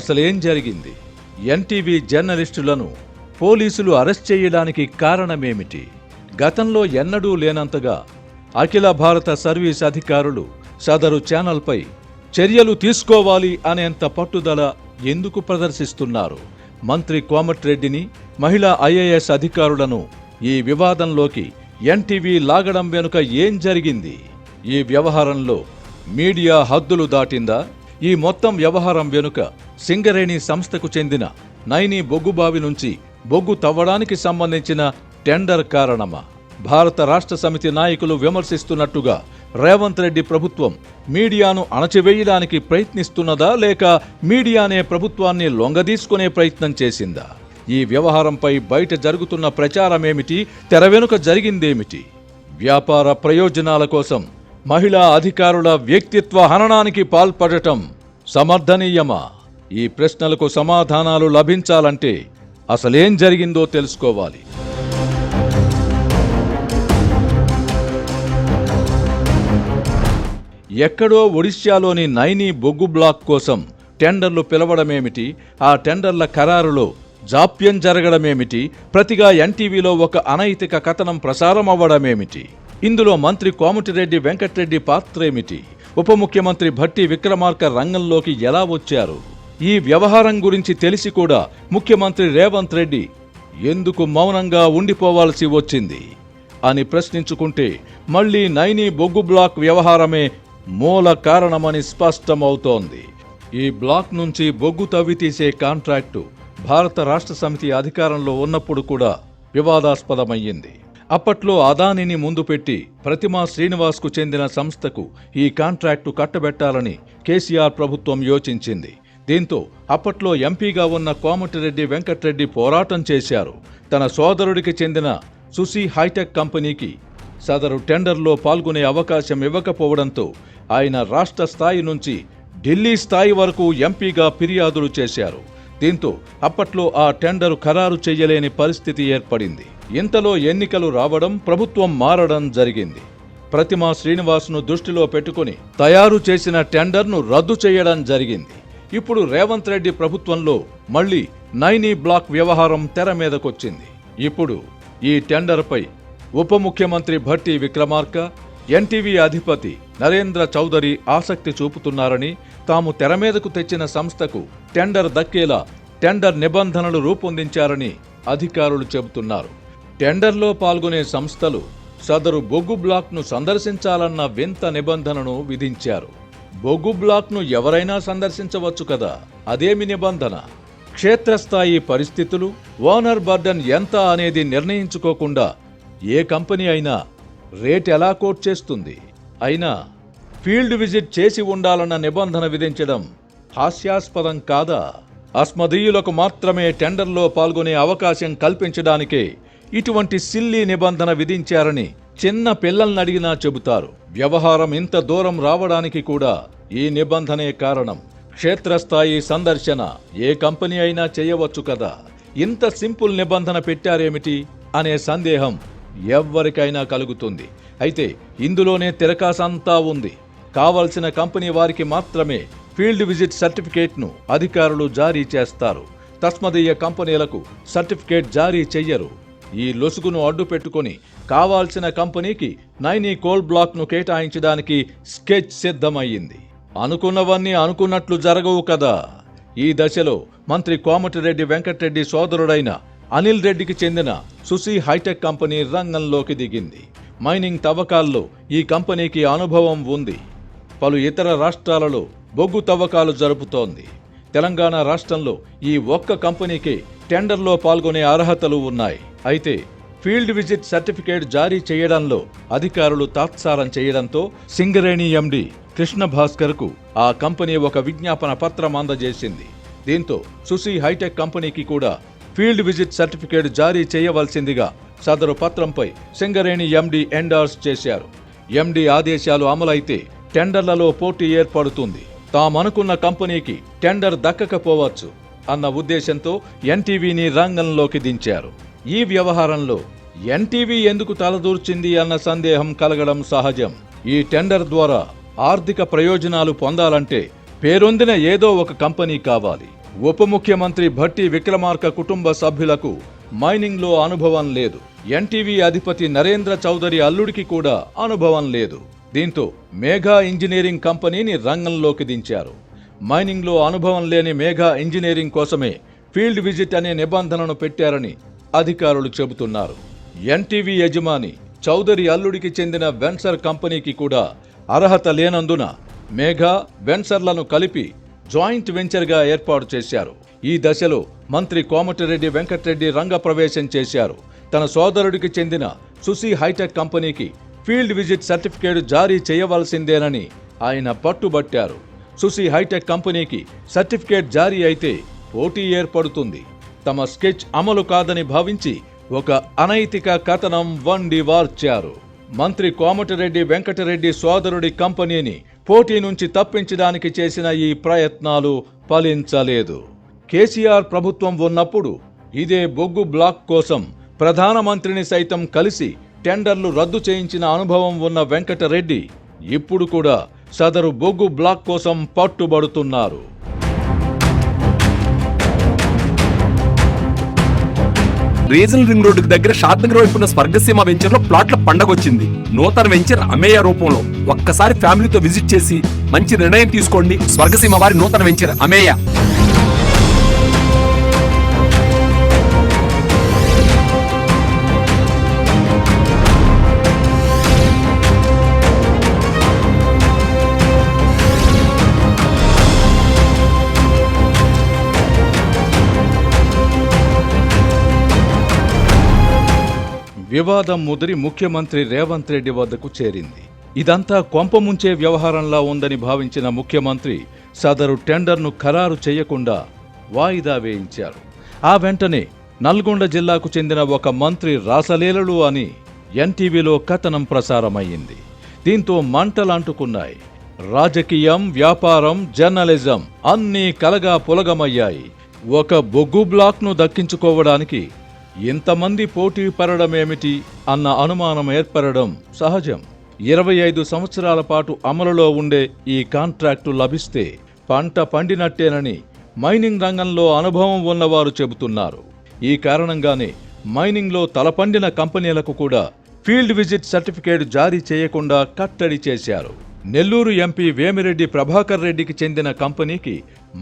అసలేం జరిగింది? ఎన్టీవీ జర్నలిస్టులను పోలీసులు అరెస్ట్ చేయడానికి కారణమేమిటి? గతంలో ఎన్నడూ లేనంతగా అఖిల భారత సర్వీస్ అధికారులు సదరు ఛానల్పై చర్యలు తీసుకోవాలి అనేంత పట్టుదల ఎందుకు ప్రదర్శిస్తున్నారు? మంత్రి కోమటిరెడ్డిని, మహిళా ఐఏఎస్ అధికారులను ఈ వివాదంలోకి ఎన్టీవీ లాగడం వెనుక ఏం జరిగింది? ఈ వ్యవహారంలో మీడియా హద్దులు దాటిందా? ఈ మొత్తం వ్యవహారం వెనుక సింగరేణి సంస్థకు చెందిన నైని బొగ్గుబావి నుంచి బొగ్గు తవ్వడానికి సంబంధించిన టెండర్ కారణమా? భారత రాష్ట్ర సమితి నాయకులు విమర్శిస్తున్నట్టుగా రేవంత్ రెడ్డి ప్రభుత్వం మీడియాను అణచివేయడానికి ప్రయత్నిస్తున్నదా, లేక మీడియానే ప్రభుత్వాన్ని లొంగదీసుకునే ప్రయత్నం చేసిందా? ఈ వ్యవహారంపై బయట జరుగుతున్న ప్రచారమేమిటి? తెర వెనుక జరిగిందేమిటి? వ్యాపార ప్రయోజనాల కోసం మహిళా అధికారుల వ్యక్తిత్వ హననానికి పాల్పడటం సమర్థనీయమా? ఈ ప్రశ్నలకు సమాధానాలు లభించాలంటే అసలేం జరిగిందో తెలుసుకోవాలి. ఎక్కడో ఒడిశాలోని నైని బొగ్గు బ్లాక్ కోసం టెండర్లు పిలవడమేమిటి? ఆ టెండర్ల ఖరారులో జాప్యం జరగడమేమిటి? ప్రతిగా ఎన్టీవీలో ఒక అనైతిక కథనం ప్రసారం అవ్వడమేమిటి? ఇందులో మంత్రి కోమటిరెడ్డి వెంకట్రెడ్డి పాత్రేమిటి? ఉప ముఖ్యమంత్రి భట్టి విక్రమార్క రంగంలోకి ఎలా వచ్చారు? ఈ వ్యవహారం గురించి తెలిసి కూడా ముఖ్యమంత్రి రేవంత్ రెడ్డి ఎందుకు మౌనంగా ఉండిపోవాల్సి వచ్చింది అని ప్రశ్నించుకుంటే మళ్లీ నైని బొగ్గు బ్లాక్ వ్యవహారమే మూల కారణమని స్పష్టమవుతోంది. ఈ బ్లాక్ నుంచి బొగ్గు తవ్వి తీసే కాంట్రాక్టు భారత రాష్ట్ర సమితి అధికారంలో ఉన్నప్పుడు కూడా వివాదాస్పదమయ్యింది. అప్పట్లో అదానిని ముందు పెట్టి ప్రతిమా శ్రీనివాస్కు చెందిన సంస్థకు ఈ కాంట్రాక్టు కట్టబెట్టాలని కేసీఆర్ ప్రభుత్వం యోచించింది. దీంతో అప్పట్లో ఎంపీగా ఉన్న కోమటిరెడ్డి వెంకట్రెడ్డి పోరాటం చేశారు. తన సోదరుడికి చెందిన సుసి హైటెక్ కంపెనీకి సదరు టెండర్లో పాల్గొనే అవకాశం ఇవ్వకపోవడంతో ఆయన రాష్ట్ర స్థాయి నుంచి ఢిల్లీ స్థాయి వరకు ఎంపీగా ఫిర్యాదులు చేశారు. దీంతో అప్పట్లో ఆ టెండరు ఖరారు చేయలేని పరిస్థితి ఏర్పడింది. ఇంతలో ఎన్నికలు రావడం, ప్రభుత్వం మారడం జరిగింది. ప్రతిమా శ్రీనివాస్ను దృష్టిలో పెట్టుకుని తయారు చేసిన టెండర్ను రద్దు చేయడం జరిగింది. ఇప్పుడు రేవంత్ రెడ్డి ప్రభుత్వంలో మళ్లీ నైని బ్లాక్ వ్యవహారం తెర మీదకొచ్చింది. ఇప్పుడు ఈ టెండర్పై ఉప ముఖ్యమంత్రి భట్టి విక్రమార్క, ఎన్టీవీ అధిపతి నరేంద్ర చౌదరి ఆసక్తి చూపుతున్నారని, తాము తెర మీదకు తెచ్చిన సంస్థకు టెండర్ దక్కేలా టెండర్ నిబంధనలు రూపొందించారని అధికారులు చెబుతున్నారు. టెండర్లో పాల్గొనే సంస్థలు సదరు బొగ్గు బ్లాక్ను సందర్శించాలన్న వింత నిబంధనను విధించారు. బొగ్గు బ్లాక్ను ఎవరైనా సందర్శించవచ్చు కదా, అదేమి నిబంధన? క్షేత్రస్థాయి పరిస్థితులు, ఓనర్ బర్డన్ ఎంత అనేది నిర్ణయించుకోకుండా ఏ కంపెనీ అయినా రేట్ ఎలా కోట్ చేస్తుంది? అయినా ఫీల్డ్ విజిట్ చేసి ఉండాలన్న నిబంధన విధించడం హాస్యాస్పదం కాదా? అస్మదీయులకు మాత్రమే టెండర్లో పాల్గొనే అవకాశం కల్పించడానికే ఇటువంటి సిల్లీ నిబంధన విధించారని చిన్న పిల్లల్ని అడిగినా చెబుతారు. వ్యవహారం ఇంత దూరం రావడానికి కూడా ఈ నిబంధనే కారణం. క్షేత్రస్థాయి సందర్శన ఏ కంపెనీ అయినా చేయవచ్చు కదా, ఇంత సింపుల్ నిబంధన పెట్టారేమిటి అనే సందేహం ఎవ్వరికైనా కలుగుతుంది. అయితే ఇందులోనే తిరకాసంతా ఉంది. కావలసిన కంపెనీ వారికి మాత్రమే ఫీల్డ్ విజిట్ సర్టిఫికేట్ను అధికారులు జారీ చేస్తారు. తస్మదీయ కంపెనీలకు సర్టిఫికేట్ జారీ చెయ్యరు. ఈ లొసుగును అడ్డు పెట్టుకుని కావాల్సిన కంపెనీకి నైని కోల్ బ్లాక్ను కేటాయించడానికి స్కెచ్ సిద్ధమయ్యింది. అనుకున్నవన్నీ అనుకున్నట్లు జరగవు కదా. ఈ దశలో మంత్రి కోమటిరెడ్డి వెంకట్రెడ్డి సోదరుడైన అనిల్ రెడ్డికి చెందిన సుసి హైటెక్ కంపెనీ రంగంలోకి దిగింది. మైనింగ్ తవ్వకాల్లో ఈ కంపెనీకి అనుభవం ఉంది. పలు ఇతర రాష్ట్రాలలో బొగ్గు తవ్వకాలు జరుపుతోంది. తెలంగాణ రాష్ట్రంలో ఈ ఒక్క కంపెనీకి టెండర్లో పాల్గొనే అర్హతలు ఉన్నాయి. అయితే ఫీల్డ్ విజిట్ సర్టిఫికేట్ జారీ చేయడంలో అధికారులు తాత్సారం చేయడంతో సింగరేణి ఎండీ కృష్ణ భాస్కర్కు ఆ కంపెనీ ఒక విజ్ఞాపన పత్రం అందజేసింది. దీంతో సుసి హైటెక్ కంపెనీకి కూడా ఫీల్డ్ విజిట్ సర్టిఫికేట్ జారీ చేయవలసిందిగా సదరు పత్రంపై సింగరేణి ఎండీ ఎండార్స్ చేశారు. ఎండీ ఆదేశాలు అమలైతే టెండర్లలో పోటీ ఏర్పడుతుంది. తామనుకున్న కంపెనీకి టెండర్ దక్కకపోవచ్చు అన్న ఉద్దేశంతో ఎన్టీవీని రంగంలోకి దించారు. ఈ వ్యవహారంలో ఎన్టీవీ ఎందుకు తలదూర్చింది అన్న సందేహం కలగడం సహజం. ఈ టెండర్ ద్వారా ఆర్థిక ప్రయోజనాలు పొందాలంటే పేరొందిన ఏదో ఒక కంపెనీ కావాలి. ఉప ముఖ్యమంత్రి భట్టి విక్రమార్క కుటుంబ సభ్యులకు మైనింగ్లో అనుభవం లేదు. ఎన్టీవీ అధిపతి నరేంద్ర చౌదరి అల్లుడికి కూడా అనుభవం లేదు. దీంతో మేఘా ఇంజనీరింగ్ కంపెనీని రంగంలోకి దించారు. మైనింగ్లో అనుభవం లేని మేఘా ఇంజనీరింగ్ కోసమే ఫీల్డ్ విజిట్ అనే నిబంధనను పెట్టారని అధికారులు చెబుతున్నారు. ఎన్టీవీ యజమాని చౌదరి అల్లుడికి చెందిన వెన్సర్ కంపెనీకి కూడా అర్హత లేనందున మేఘా వెన్సర్లను కలిపి జాయింట్ వెంచర్గా ఏర్పాటు చేశారు. ఈ దశలో మంత్రి కోమటిరెడ్డి వెంకటరెడ్డి రంగప్రవేశం చేశారు. తన సోదరుడికి చెందిన సుసి హైటెక్ కంపెనీకి ఫీల్డ్ విజిట్ సర్టిఫికేట్ జారీ చేయవలసిందేనని ఆయన పట్టుబట్టారు. సుసి హైటెక్ కంపెనీకి సర్టిఫికేట్ జారీ అయితే పోటీ ఏర్పడుతుంది. తమ స్కెచ్ అమలు కాదని భావించి ఒక అనైతిక కథనం వండి వార్చారు. మంత్రి కోమటిరెడ్డి వెంకటరెడ్డి సోదరుడి కంపెనీని పోటీ నుంచి తప్పించడానికి చేసిన ఈ ప్రయత్నాలు ఫలించలేదు. కేసీఆర్ ప్రభుత్వం ఉన్నప్పుడు ఇదే బొగ్గు బ్లాక్ కోసం ప్రధానమంత్రిని సైతం కలిసి టెండర్లు రద్దు చేయించిన అనుభవం ఉన్న వెంకటరెడ్డి ఇప్పుడు కూడా సదరు బొగ్గు బ్లాక్ కోసం పట్టుబడుతున్నారు. రీజనల్ రింగ్ రోడ్డుకి దగ్గర షాద్నగర్ వైపు ఉన్న స్వర్గసీమ వెంచర్ లో ప్లాట్ల పండగ వచ్చింది. నూతన వెంచర్ అమేయ రూపంలో. ఒక్కసారి ఫ్యామిలీతో విజిట్ చేసి మంచి నిర్ణయం తీసుకోండి. స్వర్గసీమ వారి నూతన వెంచర్ అమేయ. వివాదం ముదిరి ముఖ్యమంత్రి రేవంత్ రెడ్డి వద్దకు చేరింది. ఇదంతా కొంపముంచే వ్యవహారంలా ఉందని భావించిన ముఖ్యమంత్రి సదరు టెండర్ను ఖరారు చేయకుండా వాయిదా వేయించారు. ఆ వెంటనే నల్గొండ జిల్లాకు చెందిన ఒక మంత్రి రాసలీలలు అని ఎన్టీవీలో కథనం ప్రసారమయ్యింది. దీంతో మంటలంటుకున్నాయి. రాజకీయం, వ్యాపారం, జర్నలిజం అన్నీ కలగా పులగమయ్యాయి. ఒక బొగ్గు బ్లాక్ను దక్కించుకోవడానికి ఇంతమంది పోటీ పడడమేమిటి అన్న అనుమానం ఏర్పడడం సహజం. 25 సంవత్సరాల పాటు అమలులో ఉండే ఈ కాంట్రాక్టు లభిస్తే పంట పండినట్టేనని మైనింగ్ రంగంలో అనుభవం ఉన్నవారు చెబుతున్నారు. ఈ కారణంగానే మైనింగ్లో తలపండిన కంపెనీలకు కూడా ఫీల్డ్ విజిట్ సర్టిఫికేట్ జారీ చేయకుండా కట్టడి చేశారు. నెల్లూరు ఎంపీ వేమిరెడ్డి ప్రభాకర్ రెడ్డికి చెందిన కంపెనీకి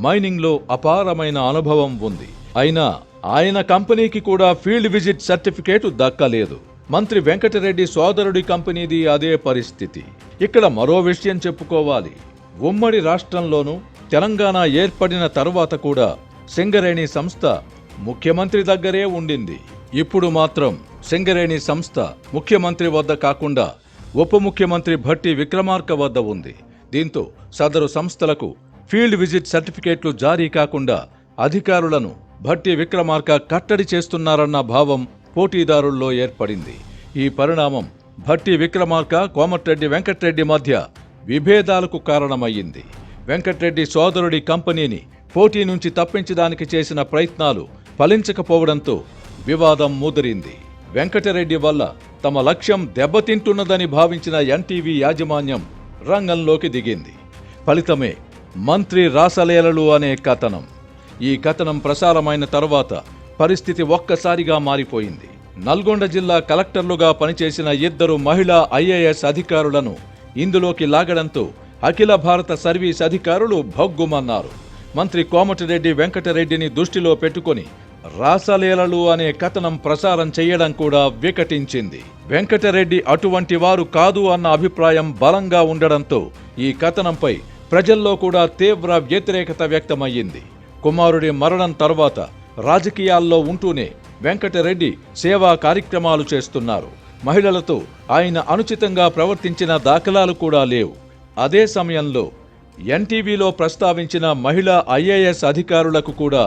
మైనింగ్లో అపారమైన అనుభవం ఉంది. అయినా ఆయన కంపెనీకి కూడా ఫీల్డ్ విజిట్ సర్టిఫికేట్ దక్కలేదు. మంత్రి వెంకటరెడ్డి సోదరుడి కంపెనీది అదే పరిస్థితి. ఇక్కడ మరో విషయం చెప్పుకోవాలి. ఉమ్మడి రాష్ట్రంలోనూ తెలంగాణ ఏర్పడిన తరువాత కూడా సింగరేణి సంస్థ ముఖ్యమంత్రి దగ్గరే ఉండింది. ఇప్పుడు మాత్రం సింగరేణి సంస్థ ముఖ్యమంత్రి వద్ద కాకుండా ఉప ముఖ్యమంత్రి భట్టి విక్రమార్క వద్ద ఉంది. దీంతో సదరు సంస్థలకు ఫీల్డ్ విజిట్ సర్టిఫికేట్లు జారీ కాకుండా అధికారులను భట్టి విక్రమార్క కట్టడి చేస్తున్నారన్న భావం పోటీదారుల్లో ఏర్పడింది. ఈ పరిణామం భట్టి విక్రమార్క, కోమటిరెడ్డి వెంకటరెడ్డి మధ్య విభేదాలకు కారణమయ్యింది. వెంకటరెడ్డి సోదరుడి కంపెనీని పోటీ నుంచి తప్పించడానికి చేసిన ప్రయత్నాలు ఫలించకపోవడంతో వివాదం ముదిరింది. వెంకటరెడ్డి వల్ల తమ లక్ష్యం దెబ్బతింటున్నదని భావించిన ఎన్టీవీ యాజమాన్యం రంగంలోకి దిగింది. ఫలితమే మంత్రి రాసలీలలు అనే కథనం. ఈ కథనం ప్రసారమైన తరువాత పరిస్థితి ఒక్కసారిగా మారిపోయింది. నల్గొండ జిల్లా కలెక్టర్లుగా పనిచేసిన 2 మహిళా ఐఏఎస్ అధికారులను ఇందులోకి లాగడంతో అఖిల భారత సర్వీస్ అధికారులు భగ్గుమన్నారు. మంత్రి కోమటిరెడ్డి వెంకటరెడ్డిని దృష్టిలో పెట్టుకుని రాసలీలలు అనే కథనం ప్రసారం చేయడం కూడా వికటించింది. వెంకటరెడ్డి అటువంటి వారు కాదు అన్న అభిప్రాయం బలంగా ఉండడంతో ఈ కథనంపై ప్రజల్లో కూడా తీవ్ర వ్యతిరేకత వ్యక్తమయ్యింది. కుమారుడి మరణం తర్వాత రాజకీయాల్లో ఉంటూనే వెంకటరెడ్డి సేవా కార్యక్రమాలు చేస్తున్నారు. మహిళలతో ఆయన అనుచితంగా ప్రవర్తించిన దాఖలాలు కూడా లేవు. అదే సమయంలో ఎన్టీవీలో ప్రస్తావించిన మహిళా ఐఏఎస్ అధికారులకు కూడా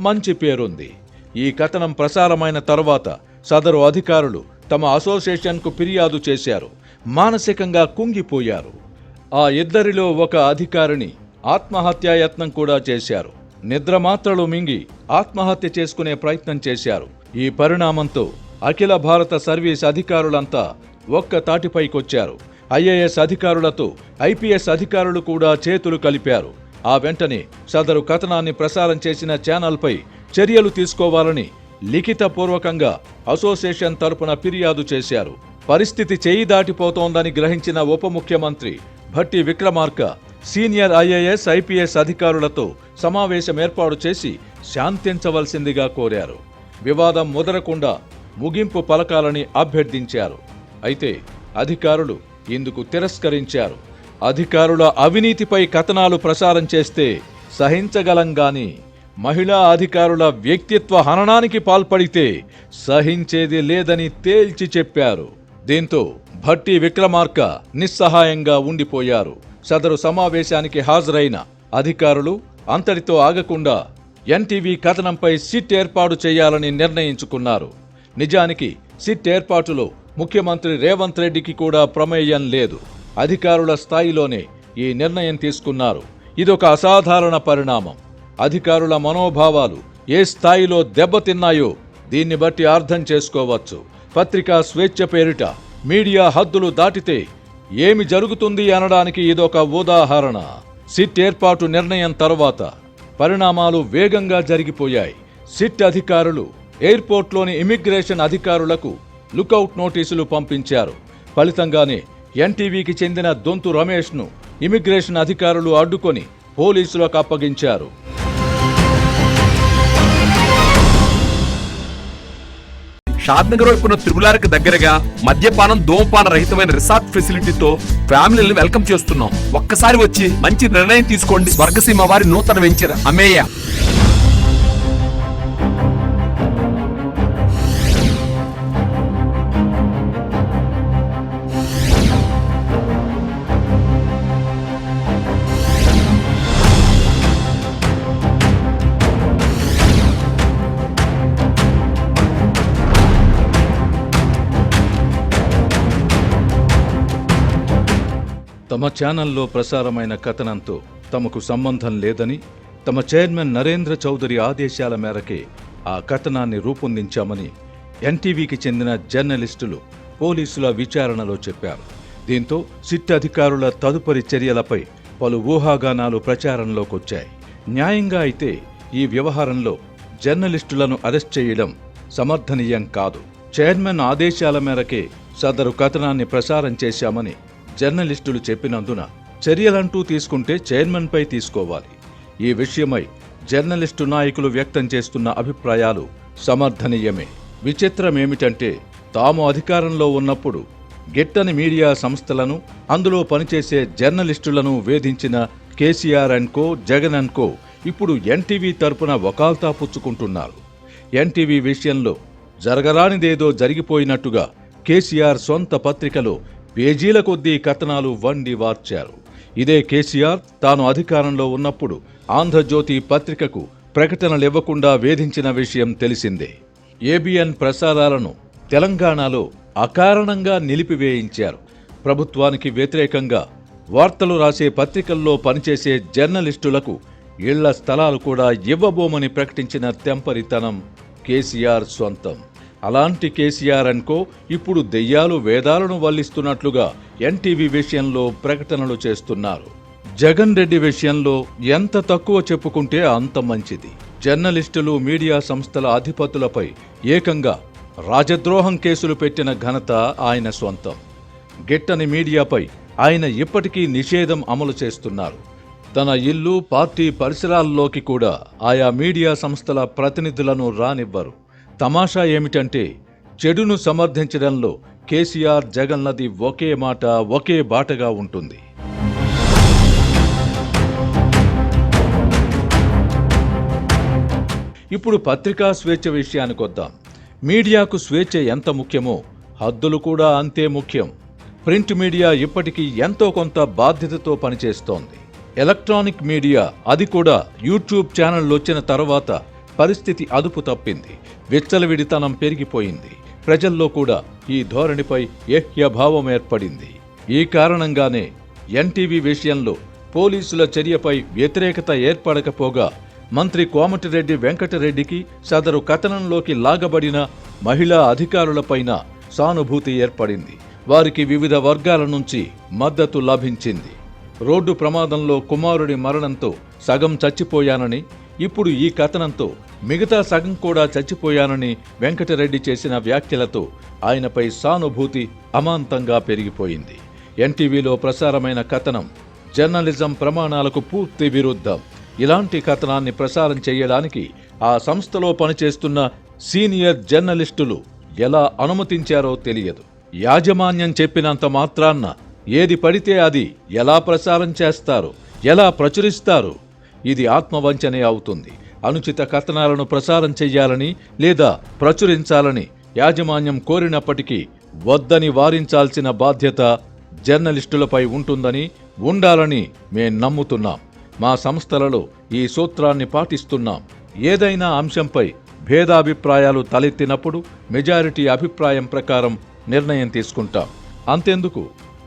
మంచి పేరుంది. ఈ కథనం ప్రసారమైన తర్వాత సదరు అధికారులు తమ అసోసియేషన్కు ఫిర్యాదు చేశారు. మానసికంగా కుంగిపోయారు. ఆ 2 ఒక అధికారిని ఆత్మహత్యాయత్నం కూడా చేశారు. నిద్రమాత్రలు మింగి ఆత్మహత్య చేసుకునే ప్రయత్నం చేశారు. ఈ పరిణామంతో అఖిల భారత సర్వీస్ అధికారులంతా ఒక్క తాటిపైకొచ్చారు. ఐఏఎస్ అధికారులతో ఐపీఎస్ అధికారులు కూడా చేతులు కలిపారు. ఆ వెంటనే సదరు కథనాన్ని ప్రసారం చేసిన ఛానల్పై చర్యలు తీసుకోవాలని లిఖితపూర్వకంగా అసోసియేషన్ తరపున ఫిర్యాదు చేశారు. పరిస్థితి చేయి దాటిపోతోందని గ్రహించిన ఉప ముఖ్యమంత్రి Bhatti Vikramarka senior IAS, IPS అధికారులతో సమావేశం ఏర్పాటు చేసి శాంతించవలసిందిగా కోరారు. వివాదం ముదరకుండా ముగింపు పలకాలని అభ్యర్థించారు. అయితే అధికారులు ఇందుకు తిరస్కరించారు. అధికారుల అవినీతిపై కథనాలు ప్రసారం చేస్తే సహించగలం గాని మహిళా అధికారుల వ్యక్తిత్వ హననానికి పాల్పడితే సహించేది లేదని తేల్చి చెప్పారు. దీంతో భట్టి విక్రమార్క నిస్సహాయంగా ఉండిపోయారు. సదరు సమావేశానికి హాజరైన అధికారులు అంతటితో ఆగకుండా ఎన్టీవీ కథనంపై సిట్ ఏర్పాటు చేయాలని నిర్ణయించుకున్నారు. నిజానికి సిట్ ఏర్పాటులో ముఖ్యమంత్రి రేవంత్ రెడ్డికి కూడా ప్రమేయం లేదు. అధికారుల స్థాయిలోనే ఈ నిర్ణయం తీసుకున్నారు. ఇదొక అసాధారణ పరిణామం. అధికారుల మనోభావాలు ఏ స్థాయిలో దెబ్బతిన్నాయో దీన్ని బట్టి అర్థం చేసుకోవచ్చు. పత్రికా స్వేచ్ఛ పేరిట మీడియా హద్దులు దాటితే ఏమి జరుగుతుంది అనడానికి ఇదొక ఉదాహరణ. సిట్ ఏర్పాటు నిర్ణయం తర్వాత పరిణామాలు వేగంగా జరిగిపోయాయి. సిట్ అధికారులు ఎయిర్పోర్ట్లోని ఇమిగ్రేషన్ అధికారులకు లుకౌట్ నోటీసులు పంపించారు. ఫలితంగానే ఎన్టీవీకి చెందిన దొంతు రమేష్ను ఇమిగ్రేషన్ అధికారులు అడ్డుకొని పోలీసులకు అప్పగించారు. షాద్నగర్ వైపున త్రిపులారికి దగ్గరగా మద్యపానం, ధూమపాన రహితమైన రిసార్ట్ ఫెసిలిటీతో ఫ్యామిలీని వెల్కమ్ చేస్తున్నాం. ఒక్కసారి వచ్చి మంచి నిర్ణయం తీసుకోండి. స్వర్గసీమ వారి నూతన వెంచర్ అమేయ. తమ ఛానల్లో ప్రసారమైన కథనంతో తమకు సంబంధం లేదని, తమ చైర్మన్ నరేంద్ర చౌదరి ఆదేశాల మేరకే ఆ కథనాన్ని రూపొందించామని ఎన్టీవీకి చెందిన జర్నలిస్టులు పోలీసుల విచారణలో చెప్పారు. దీంతో సిట్ అధికారుల తదుపరి చర్యలపై పలు ఊహాగానాలు ప్రచారంలోకొచ్చాయి. న్యాయంగా అయితే ఈ వ్యవహారంలో జర్నలిస్టులను అరెస్ట్ చేయడం సమర్థనీయం కాదు. చైర్మన్ ఆదేశాల మేరకే సదరు కథనాన్ని ప్రసారం చేశామని జర్నలిస్టులు చెప్పినందున చర్యలంటూ తీసుకుంటే చైర్మన్పై తీసుకోవాలి. ఈ విషయమై జర్నలిస్టు నాయకులు వ్యక్తం చేస్తున్న అభిప్రాయాలు సమర్థనీయమే. విచిత్రమేమిటంటే తాము అధికారంలో ఉన్నప్పుడు గిట్టని మీడియా సంస్థలను, అందులో పనిచేసే జర్నలిస్టులను వేధించిన KCR and co, Jagan and co NTV ఎన్టీవీ తరపున వకాల్తా పుచ్చుకుంటున్నారు. ఎన్టీవీ విషయంలో జరగరానిదేదో జరిగిపోయినట్టుగా కేసీఆర్ సొంత పత్రికలో పేజీల కొద్దీ కథనాలు వండి వార్చారు. ఇదే కేసీఆర్ తాను అధికారంలో ఉన్నప్పుడు ఆంధ్రజ్యోతి పత్రికకు ప్రకటనలివ్వకుండా వేధించిన విషయం తెలిసిందే. ఏబిఎన్ ప్రసారాలను తెలంగాణలో అకారణంగా నిలిపివేయించారు. ప్రభుత్వానికి వ్యతిరేకంగా వార్తలు రాసే పత్రికల్లో పనిచేసే జర్నలిస్టులకు ఇళ్ల స్థలాలు కూడా ఇవ్వబోమని ప్రకటించిన తెంపరితనం కేసీఆర్ సొంతం. అలాంటి కేసీఆర్ అండ్ కో ఇప్పుడు దెయ్యాలు వేదాలను వల్లిస్తున్నట్లుగా ఎన్టీవీ విషయంలో ప్రకటనలు చేస్తున్నారు. జగన్ రెడ్డి విషయంలో ఎంత తక్కువ చెప్పుకుంటే అంత మంచిది. జర్నలిస్టులు, మీడియా సంస్థల అధిపతులపై ఏకంగా రాజద్రోహం కేసులు పెట్టిన ఘనత ఆయన సొంతం. గిట్టని మీడియాపై ఆయన ఇప్పటికీ నిషేధం అమలు చేస్తున్నారు. తన ఇల్లు, పార్టీ పరిసరాల్లోకి కూడా ఆయా మీడియా సంస్థల ప్రతినిధులను రానివ్వరు. తమాషా ఏమిటంటే చెడును సమర్థించడంలో కేసీఆర్, జగన్లది ఒకే మాట, ఒకే బాటగా ఉంటుంది. ఇప్పుడు పత్రికా స్వేచ్ఛ విషయానికొద్దాం. మీడియాకు స్వేచ్ఛ ఎంత ముఖ్యమో హద్దులు కూడా అంతే ముఖ్యం. ప్రింట్ మీడియా ఇప్పటికీ ఎంతో కొంత బాధ్యతతో పనిచేస్తోంది. ఎలక్ట్రానిక్ మీడియా, అది కూడా యూట్యూబ్ ఛానళ్లు వచ్చిన తర్వాత పరిస్థితి అదుపు తప్పింది. విచ్చలవిడితనం పెరిగిపోయింది. ప్రజల్లో కూడా ఈ ధోరణిపై ఏహ్యభావం ఏర్పడింది. ఈ కారణంగానే ఎన్టీవీ విషయంలో పోలీసుల చర్యపై వ్యతిరేకత ఏర్పడకపోగా మంత్రి కోమటిరెడ్డి వెంకటరెడ్డికి సదరు కథనంలోకి లాగబడిన మహిళా అధికారులపైన సానుభూతి ఏర్పడింది. వారికి వివిధ వర్గాల నుంచి మద్దతు లభించింది. రోడ్డు ప్రమాదంలో కుమారుడి మరణంతో సగం చచ్చిపోయానని, ఇప్పుడు ఈ కథనంతో మిగతా సగం కూడా చచ్చిపోయానని వెంకటరెడ్డి చేసిన వ్యాఖ్యలతో ఆయనపై సానుభూతి అమాంతంగా పెరిగిపోయింది. ఎన్టీవీలో ప్రసారమైన కథనం జర్నలిజం ప్రమాణాలకు పూర్తి విరుద్ధం. ఇలాంటి కథనాన్ని ప్రసారం చేయడానికి ఆ సంస్థలో పనిచేస్తున్న సీనియర్ జర్నలిస్టులు ఎలా అనుమతించారో తెలియదు. యాజమాన్యం చెప్పినంత మాత్రాన్న ఏది పడితే అది ఎలా ప్రసారం చేస్తారు, ఎలా ప్రచురిస్తారు? ఇది ఆత్మవంచనే అవుతుంది. అనుచిత కథనాలను ప్రసారం చెయ్యాలని లేదా ప్రచురించాలని యాజమాన్యం కోరినప్పటికీ వద్దని వారించాల్సిన బాధ్యత జర్నలిస్టులపై ఉంటుందని, ఉండాలని మేం నమ్ముతున్నాం. మా సంస్థలలో ఈ సూత్రాన్ని పాటిస్తున్నాం. ఏదైనా అంశంపై భేదాభిప్రాయాలు తలెత్తినప్పుడు మెజారిటీ అభిప్రాయం ప్రకారం నిర్ణయం తీసుకుంటాం. అంతెందుకు,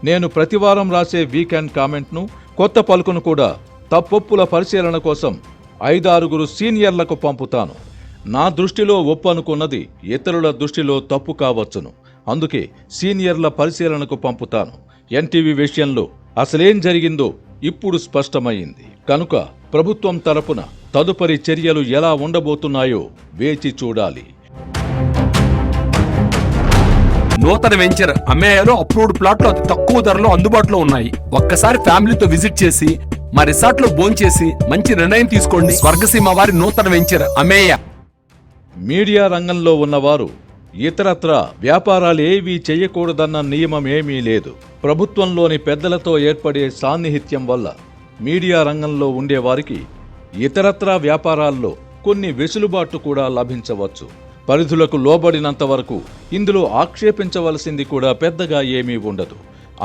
నేను ప్రతివారం రాసే వీకెండ్ కామెంట్ను, కొత్త పలుకును కూడా తప్పొప్పుల పరిశీలన కోసం 5-6 సీనియర్లకు పంపుతాను. నా దృష్టిలో ఒప్పు అనుకున్నది ఇతరుల దృష్టిలో తప్పు కావచ్చును. అందుకే సీనియర్ల పరిశీలనకు పంపుతాను. ఎన్టీవీ విషయంలో అసలేం జరిగిందో ఇప్పుడు స్పష్టమైంది. కనుక ప్రభుత్వం తరపున తదుపరి చర్యలు ఎలా ఉండబోతున్నాయో వేచి చూడాలి. నూతన వెంచర్ అమ్మేయాలో అప్రూవ్డ్ ప్లాట్లు అతి తక్కువ ధరలో అందుబాటులో ఉన్నాయి. ఒక్కసారి ఫ్యామిలీతో విజిట్ చేసి మా రిసార్ట్ లో భోంచేసి మంచి నిర్ణయం తీసుకోండి. స్వర్గసీమ వారి నూతన వెంచర్ అమ్మేయ. మీడియా రంగంలో ఉన్నవారు ఇతరత్రా వ్యాపారాలేవీ చేయకూడదన్న నియమం ఏమీ లేదు. ప్రభుత్వంలోని పెద్దలతో ఏర్పడే సాన్నిహిత్యం వల్ల మీడియా రంగంలో ఉండేవారికి ఇతరత్రా వ్యాపారాల్లో కొన్ని వెసులుబాట్లు కూడా లభించవచ్చు. పరిధులకు లోబడినంత వరకు ఇందులో ఆక్షేపించవలసింది కూడా పెద్దగా ఏమీ ఉండదు.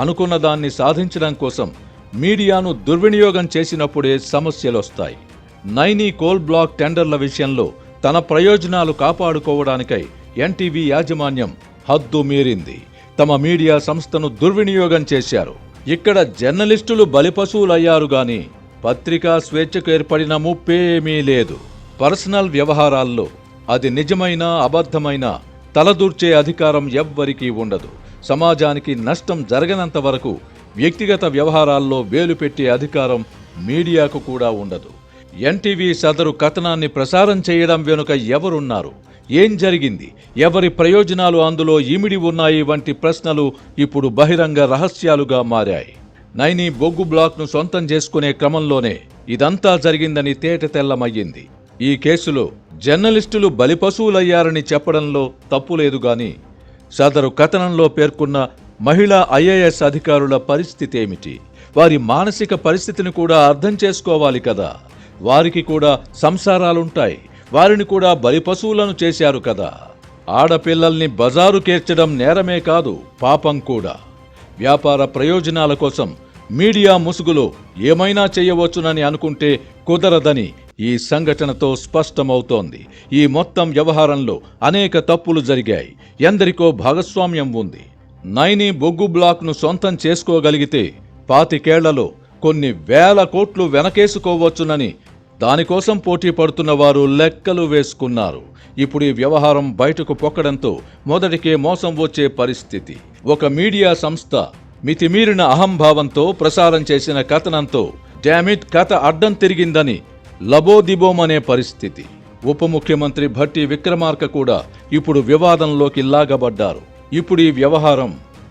అనుకున్న దాన్ని సాధించడం కోసం మీడియాను దుర్వినియోగం చేసినప్పుడే సమస్యలొస్తాయి. నైనీ కోల్ బ్లాక్ టెండర్ల విషయంలో తన ప్రయోజనాలు కాపాడుకోవడానికై ఎన్టీవీ యాజమాన్యం హద్దు మీరింది. తమ మీడియా సంస్థను దుర్వినియోగం చేశారు. ఇక్కడ జర్నలిస్టులు బలిపశువులయ్యారు గాని పత్రికా స్వేచ్ఛకు ఏర్పడిన ముప్పేమీ లేదు. పర్సనల్ వ్యవహారాల్లో అది నిజమైన అబద్ధమైన తలదూర్చే అధికారం ఎవ్వరికీ ఉండదు. సమాజానికి నష్టం జరగనంత వరకు వ్యక్తిగత వ్యవహారాల్లో వేలు పెట్టే అధికారం మీడియాకు కూడా ఉండదు. ఎన్టీవీ సదరు కథనాన్ని ప్రసారం చేయడం వెనుక ఎవరున్నారు, ఏం జరిగింది, ఎవరి ప్రయోజనాలు అందులో ఇమిడి ఉన్నాయి వంటి ప్రశ్నలు ఇప్పుడు బహిరంగ రహస్యాలుగా మారాయి. నైనీ బొగ్గు బ్లాక్ను సొంతం చేసుకునే క్రమంలోనే ఇదంతా జరిగిందని తేటతెల్లమయ్యింది. ఈ కేసులో జర్నలిస్టులు బలిపశువులయ్యారని చెప్పడంలో తప్పులేదు గాని సదరు కథనంలో పేర్కొన్న మహిళా ఐఏఎస్ అధికారుల పరిస్థితి ఏమిటి? వారి మానసిక పరిస్థితిని కూడా అర్థం చేసుకోవాలి కదా. వారికి కూడా సంసారాలుంటాయి. వారిని కూడా బలిపశువులను చేశారు కదా. ఆడపిల్లల్ని బజారు కేర్చడం నేరమే కాదు, పాపం కూడా. వ్యాపార ప్రయోజనాల కోసం మీడియా ముసుగులో ఏమైనా చేయవచ్చునని అనుకుంటే కుదరదని ఈ సంఘటనతో స్పష్టమవుతోంది. ఈ మొత్తం వ్యవహారంలో అనేక తప్పులు జరిగాయి. ఎందరికో భాగస్వామ్యం ఉంది. నైనీ బొగ్గు బ్లాక్ను సొంతం చేసుకోగలిగితే 25 ఏళ్లలో కొన్ని వేల కోట్లు వెనకేసుకోవచ్చునని దానికోసం పోటీ పడుతున్న వారు లెక్కలు వేసుకున్నారు. ఇప్పుడు ఈ వ్యవహారం బయటకు పొక్కడంతో మొదటికే మోసం వచ్చే పరిస్థితి. ఒక మీడియా సంస్థ మితిమీరిన అహంభావంతో ప్రసారం చేసిన కథనంతో డామిట్ కథ అడ్డం తిరిగిందని లబోదిబోమనే పరిస్థితి. ఉప ముఖ్యమంత్రి భట్టి విక్రమార్క కూడా ఇప్పుడు వివాదంలోకి లాగబడ్డారు. ఇప్పుడు ఈ వ్యవహారం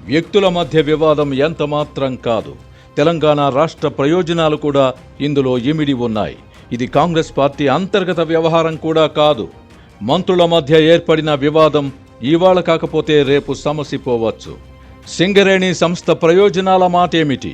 వ్యక్తుల మధ్య వివాదం ఎంతమాత్రం కాదు. తెలంగాణ రాష్ట్ర ప్రయోజనాలు కూడా ఇందులో ఇమిడి ఉన్నాయి. ఇది కాంగ్రెస్ పార్టీ అంతర్గత వ్యవహారం కూడా కాదు. మంత్రుల మధ్య ఏర్పడిన వివాదం ఇవాళ కాకపోతే రేపు సమసిపోవచ్చు. సింగరేణి సంస్థ ప్రయోజనాల మాటేమిటి?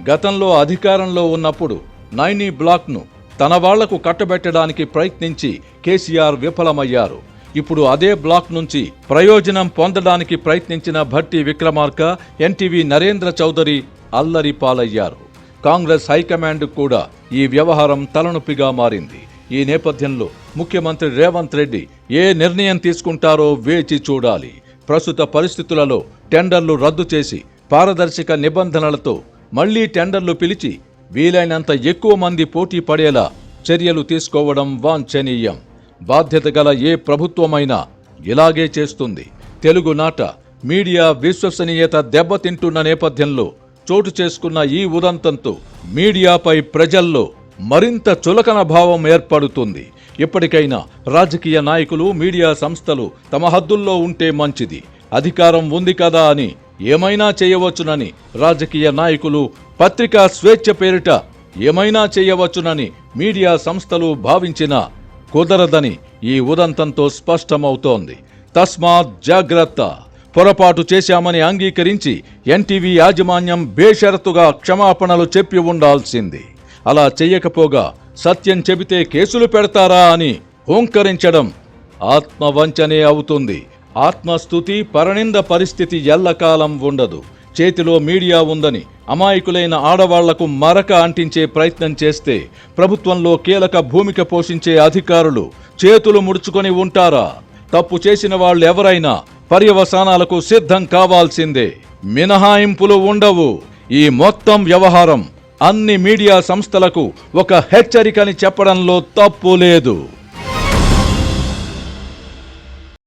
గతంలో అధికారంలో ఉన్నప్పుడు నైనీ బ్లాక్ను తన వాళ్లకు కట్టబెట్టడానికి ప్రయత్నించి కేసీఆర్ విఫలమయ్యారు. ఇప్పుడు అదే బ్లాక్ నుంచి ప్రయోజనం పొందడానికి ప్రయత్నించిన భట్టి విక్రమార్క, ఎన్టీవీ నరేంద్ర చౌదరి అల్లరి పాలయ్యారు. కాంగ్రెస్ హైకమాండ్ కూడా ఈ వ్యవహారం తలనొప్పిగా మారింది. ఈ నేపథ్యంలో ముఖ్యమంత్రి రేవంత్ రెడ్డి ఏ నిర్ణయం తీసుకుంటారో వేచి చూడాలి. ప్రస్తుత పరిస్థితులలో టెండర్లు రద్దు చేసి పారదర్శక నిబంధనలతో మళ్లీ టెండర్లు పిలిచి వీలైనంత ఎక్కువ మంది పోటీ పడేలా చర్యలు తీసుకోవడం వాంఛనీయం. బాధ్యత గల ఏ ప్రభుత్వమైనా ఇలాగే చేస్తుంది. తెలుగునాట మీడియా విశ్వసనీయత దెబ్బతింటున్న నేపథ్యంలో చోటు చేసుకున్న ఈ ఉదంతంతో మీడియాపై ప్రజల్లో మరింత చులకన భావం ఏర్పడుతుంది. ఇప్పటికైనా రాజకీయ నాయకులు, మీడియా సంస్థలు తమ హద్దుల్లో ఉంటే మంచిది. అధికారం ఉంది కదా అని ఏమైనా చేయవచ్చునని రాజకీయ నాయకులు పత్రికా స్వేచ్ఛ పేరిట ఏమైనా చేయవచ్చునని మీడియా సంస్థలు భావించినా కుదరదని ఈ ఉదంతంతో స్పష్టమవుతోంది. తస్మాత్ జాగ్రత్త. పొరపాటు చేశామని అంగీకరించి ఎన్టీవీ యాజమాన్యం బేషరతుగా క్షమాపణలు చెప్పి ఉండాల్సింది. అలా చెయ్యకపోగా సత్యం చెబితే కేసులు పెడతారా అని హోంకరించడం ఆత్మవంచనే అవుతుంది. ఆత్మస్తుతి, పరనింద పరిస్థితి ఎల్లకాలం ఉండదు. చేతిలో మీడియా ఉందని అమాయకులైన ఆడవాళ్లకు మరక అంటించే ప్రయత్నం చేస్తే ప్రభుత్వంలో కీలక భూమిక పోషించే అధికారులు చేతులు ముడుచుకొని ఉంటారా? తప్పు చేసిన వాళ్ళు ఎవరైనా పర్యవసానాలకు సిద్ధం కావాల్సిందే. మినహాయింపులు ఉండవు. ఈ మొత్తం వ్యవహారం అన్ని మీడియా సంస్థలకు ఒక హెచ్చరికని చెప్పడంలో తప్పు లేదు.